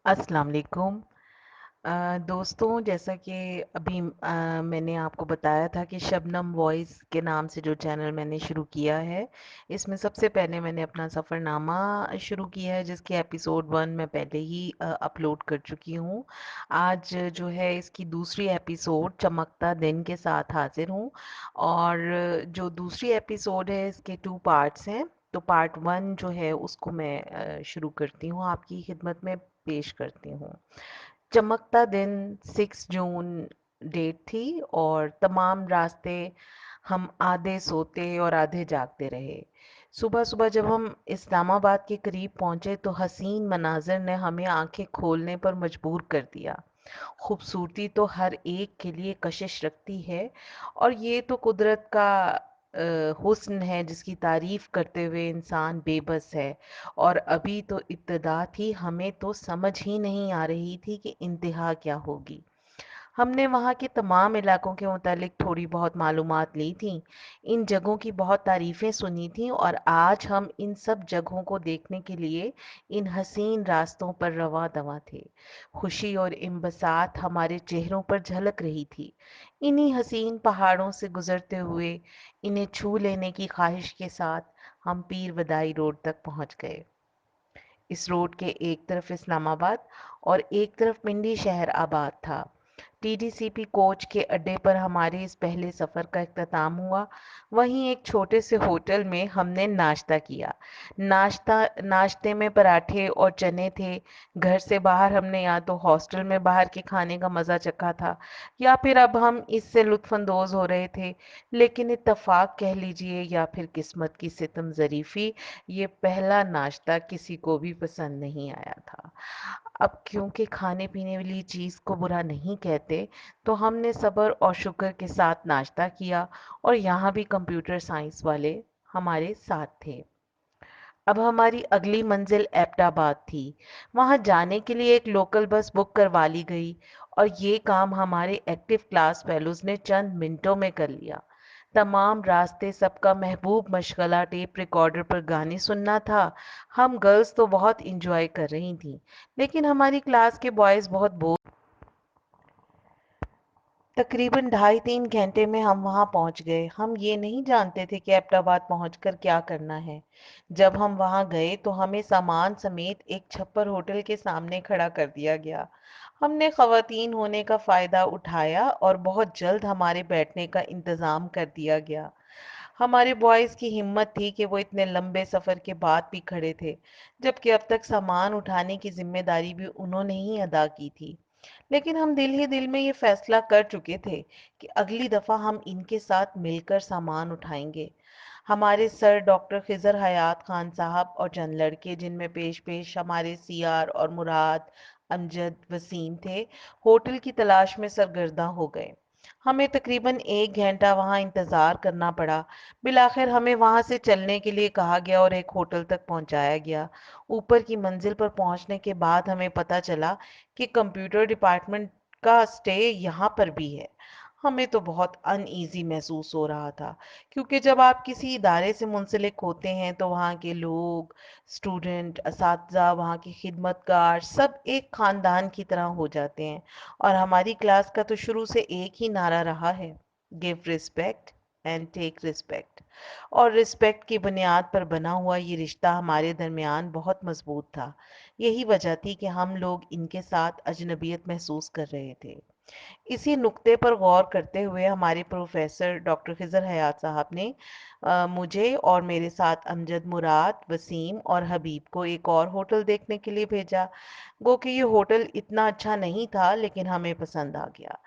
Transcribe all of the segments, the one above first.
अस्सलाम वालेकुम। दोस्तों, जैसा कि अभी मैंने आपको बताया था कि शबनम वॉइस के नाम से जो चैनल मैंने शुरू किया है, इसमें सबसे पहले मैंने अपना सफ़रनामा शुरू किया है, जिसकी एपिसोड 1 मैं पहले ही अपलोड कर चुकी हूँ। आज जो है इसकी दूसरी एपिसोड चमकता दिन के साथ हाजिर हूँ। और जो दूसरी एपिसोड है इसके 2 पार्ट्स हैं। तो पार्ट 1 जो है उसको मैं शुरू करती हूँ, आपकी खिदमत में पेश करती हूँ। चमकता दिन 6 जून डेट थी और तमाम रास्ते हम आधे सोते और आधे जागते रहे। सुबह सुबह जब हम इस्लामाबाद के करीब पहुंचे तो हसीन मनाजिर ने हमें आंखें खोलने पर मजबूर कर दिया। खूबसूरती तो हर एक के लिए कशिश रखती है, और ये तो कुदरत का हुस्न है जिसकी तारीफ करते हुए इंसान बेबस है। और अभी तो इब्तिदा थी, हमें तो समझ ही नहीं आ रही थी कि इंतहा क्या होगी। हमने वहाँ के तमाम इलाकों के मुतालिक थोड़ी बहुत मालूमात ली थी, इन जगहों की बहुत तारीफ़ें सुनी थी, और आज हम इन सब जगहों को देखने के लिए इन हसीन रास्तों पर रवा दवा थे। खुशी और इंबसात हमारे चेहरों पर झलक रही थी। इन्हीं हसीन पहाड़ों से गुजरते हुए इन्हें छू लेने की ख्वाहिश के साथ हम पीर वदाई रोड तक पहुंच गए। इस रोड के एक तरफ इस्लामाबाद और एक पिंडी शहर पिंडी शहर आबाद था। टीटीसीपी कोच के अड्डे पर हमारे इस पहले सफ़र का इख्तिताम हुआ। वहीं एक छोटे से होटल में हमने नाश्ता किया। नाश्ते में पराठे और चने थे। घर से बाहर हमने या तो हॉस्टल में बाहर के खाने का मज़ा चखा था, या फिर अब हम इससे लुत्फ़अंदोज़ हो रहे थे। लेकिन इत्तफ़ाक कह लीजिए या फिर किस्मत की सितम ज़रीफ़ी, ये पहला नाश्ता किसी को भी पसंद नहीं आया था। अब क्योंकि खाने पीने वाली चीज़ को बुरा नहीं कहते, तो हमने सब्र और शुक्र के साथ नाश्ता किया, और यहाँ भी कंप्यूटर साइंस वाले हमारे साथ थे। अब हमारी अगली मंजिल एबटाबाद थी। वहाँ जाने के लिए एक लोकल बस बुक करवा ली गई, और ये काम हमारे एक्टिव क्लास फेलोज ने चंद मिनटों में कर लिया। तमाम रास्ते सबका महबूब मशगला टेप रिकॉर्डर पर गाने सुनना था। हम गर्ल्स तो बहुत इंजॉय कर रही थीं, लेकिन हमारी क्लास के बॉयज़ बहुत बोर। तकरीबन 2.5-3 घंटे में हम वहां पहुंच गए। हम ये नहीं जानते थे कि एबटाबाद पहुंचकर क्या करना है। जब हम वहां गए तो हमें सामान समेत एक छप्पर होटल के सामने खड़ा कर दिया गया। हमने खवातीन होने का फायदा उठाया और बहुत जल्द हमारे बैठने का इंतजाम कर दिया गया। हमारे बॉयज की हिम्मत थी कि वो इतने लंबे सफर के बाद भी खड़े थे, जबकि अब तक सामान उठाने की जिम्मेदारी भी उन्होंने ही अदा की थी। लेकिन हम दिल ही दिल में ये फैसला कर चुके थे कि अगली दफा हम इनके साथ मिलकर सामान उठाएंगे। हमारे सर डॉक्टर खिजर हयात खान साहब और चंद लड़के, जिनमें पेश पेश हमारे सीआर और मुराद, अमजद, वसीम थे, होटल की तलाश में सरगर्दा हो गए। हमें तकरीबन 1 घंटा वहां इंतजार करना पड़ा। बिलाखिर हमें वहां से चलने के लिए कहा गया और एक होटल तक पहुंचाया गया। ऊपर की मंजिल पर पहुंचने के बाद हमें पता चला कि कंप्यूटर डिपार्टमेंट का स्टे यहाँ पर भी है। हमें तो बहुत अनईजी महसूस हो रहा था, क्योंकि जब आप किसी इदारे से मुंसलिक होते हैं तो वहाँ के लोग, स्टूडेंट, असातिज़ा, वहाँ के खिदमतगार सब एक खानदान की तरह हो जाते हैं। और हमारी क्लास का तो शुरू से एक ही नारा रहा है, give respect and take respect. और रिस्पेक्ट की बुनियाद पर बना हुआ ये रिश्ता हमारे दरमियान बहुत मजबूत था। यही वजह थी कि हम लोग इनके साथ अजनबियत महसूस कर रहे थे। इसी नुक्ते पर गौर करते हुए हमारे प्रोफेसर डॉक्टर खिजर हयात साहब ने मुझे और मेरे साथ अमजद, मुराद, वसीम और हबीब को एक और होटल देखने के लिए भेजा। गो कि ये होटल इतना अच्छा नहीं था, लेकिन हमें पसंद आ गया।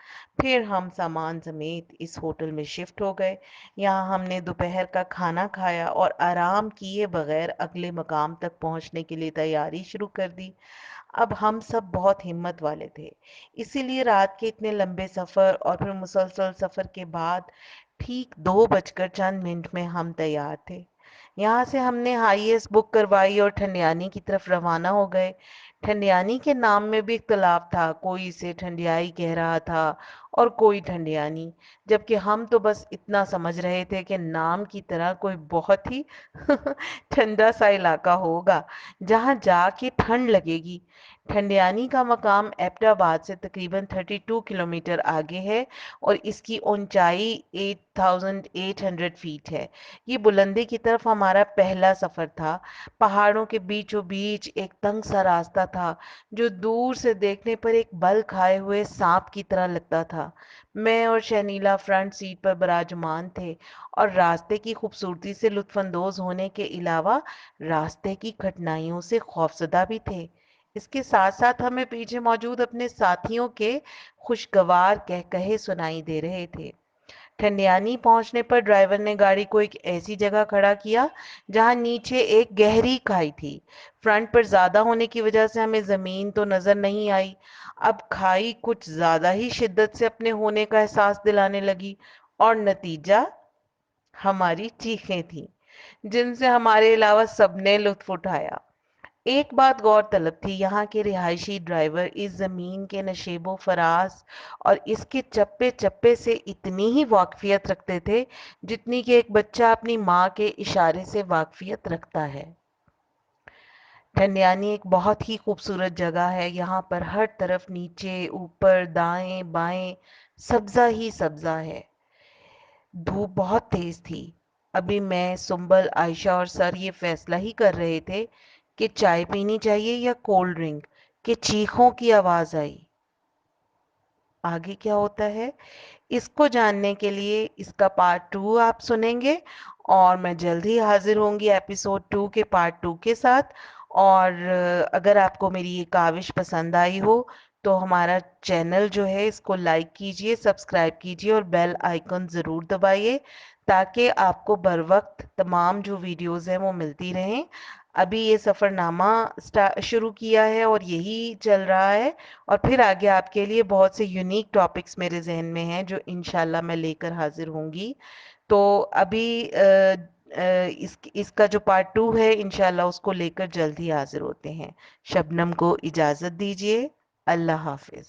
फिर हम सामान समेत इस होटल में शिफ्ट हो गए। यहाँ हमने दोपहर का खाना खाया और आराम किए बगैर अगले मकाम तक पहुँचने के लिए तैयारी शुरू कर दी। अब हम सब बहुत हिम्मत वाले थे, इसीलिए रात के इतने लंबे सफर और फिर मुसलसल सफर के बाद ठीक 2 बजकर चंद मिनट में हम तैयार थे। यहाँ से हमने हाईएस्ट बुक करवाई और ठंडियानी की तरफ रवाना हो गए। ठंडियानी के नाम में भी इख्तलाफ था, कोई इसे ठंडियाई कह रहा था اور کوئی ٹھنڈیانی، جبکہ ہم تو بس اتنا سمجھ رہے تھے کہ نام کی طرح کوئی بہت ہی ٹھنڈا سا علاقہ ہوگا جہاں جا کے ٹھنڈ لگے گی۔ ٹھنڈیانی کا مقام ایبٹ آباد سے تقریباً 32 کلومیٹر آگے ہے اور اس کی اونچائی 8800 فیٹ ہے۔ یہ بلندی کی طرف ہمارا پہلا سفر تھا۔ پہاڑوں کے بیچوں بیچ ایک تنگ سا راستہ تھا جو دور سے دیکھنے پر ایک بل کھائے ہوئے سانپ کی طرح لگتا تھا۔ میں اور شنیلا فرنٹ سیٹ پر براجمان تھے اور راستے کی خوبصورتی سے لطف اندوز ہونے کے علاوہ راستے کی کٹھنائیوں سے خوفزدہ بھی تھے۔ اس کے ساتھ ساتھ ہمیں پیچھے موجود اپنے ساتھیوں کے خوشگوار کہے سنائی دے رہے تھے۔ ٹھنڈیانی پہنچنے پر ڈرائیور نے گاڑی کو ایک ایسی جگہ کھڑا کیا جہاں نیچے ایک گہری کھائی تھی۔ فرنٹ پر زیادہ ہونے کی وجہ سے ہمیں زمین تو نظر نہیں آئی، اب کھائی کچھ زیادہ ہی شدت سے اپنے ہونے کا احساس دلانے لگی اور نتیجہ ہماری چیخیں تھیں جن سے ہمارے علاوہ سب نے لطف اٹھایا۔ ایک بات غور طلب تھی، یہاں کے رہائشی ڈرائیور اس زمین کے نشیب و فراز اور اس کے چپے چپے سے اتنی ہی واقفیت رکھتے تھے جتنی کہ ایک بچہ اپنی ماں کے اشارے سے واقفیت رکھتا ہے۔ ٹھنڈیانی ایک بہت ہی خوبصورت جگہ ہے، یہاں پر ہر طرف نیچے اوپر دائیں بائیں سبزہ ہی سبزہ ہے۔ دھوپ بہت تیز تھی۔ ابھی میں، سنبل، عائشہ اور سر یہ فیصلہ ہی کر رہے تھے کہ چائے پینی چاہیے یا کولڈ ڈرنک کہ چیخوں کی آواز آئی۔ آگے کیا ہوتا ہے اس کو جاننے کے لیے اس کا پارٹ 2 آپ سنیں گے، اور میں جلد ہی حاضر ہوں گی ایپیسوڈ 2 کے پارٹ 2 کے ساتھ۔ اور اگر آپ کو میری یہ کاوش پسند آئی ہو تو ہمارا چینل جو ہے اس کو لائک کیجئے، سبسکرائب کیجئے اور بیل آئیکن ضرور دبائیے تاکہ آپ کو بر وقت تمام جو ویڈیوز ہیں وہ ملتی رہیں۔ ابھی یہ سفر نامہ شروع کیا ہے اور یہی چل رہا ہے، اور پھر آگے آپ کے لیے بہت سے یونیک ٹاپکس میرے ذہن میں ہیں جو انشاءاللہ میں لے کر حاضر ہوں گی۔ تو ابھی اس کا جو پارٹ 2 ہے انشاءاللہ اس کو لے کر جلد ہی حاضر ہوتے ہیں۔ شبنم کو اجازت دیجیے۔ اللہ حافظ۔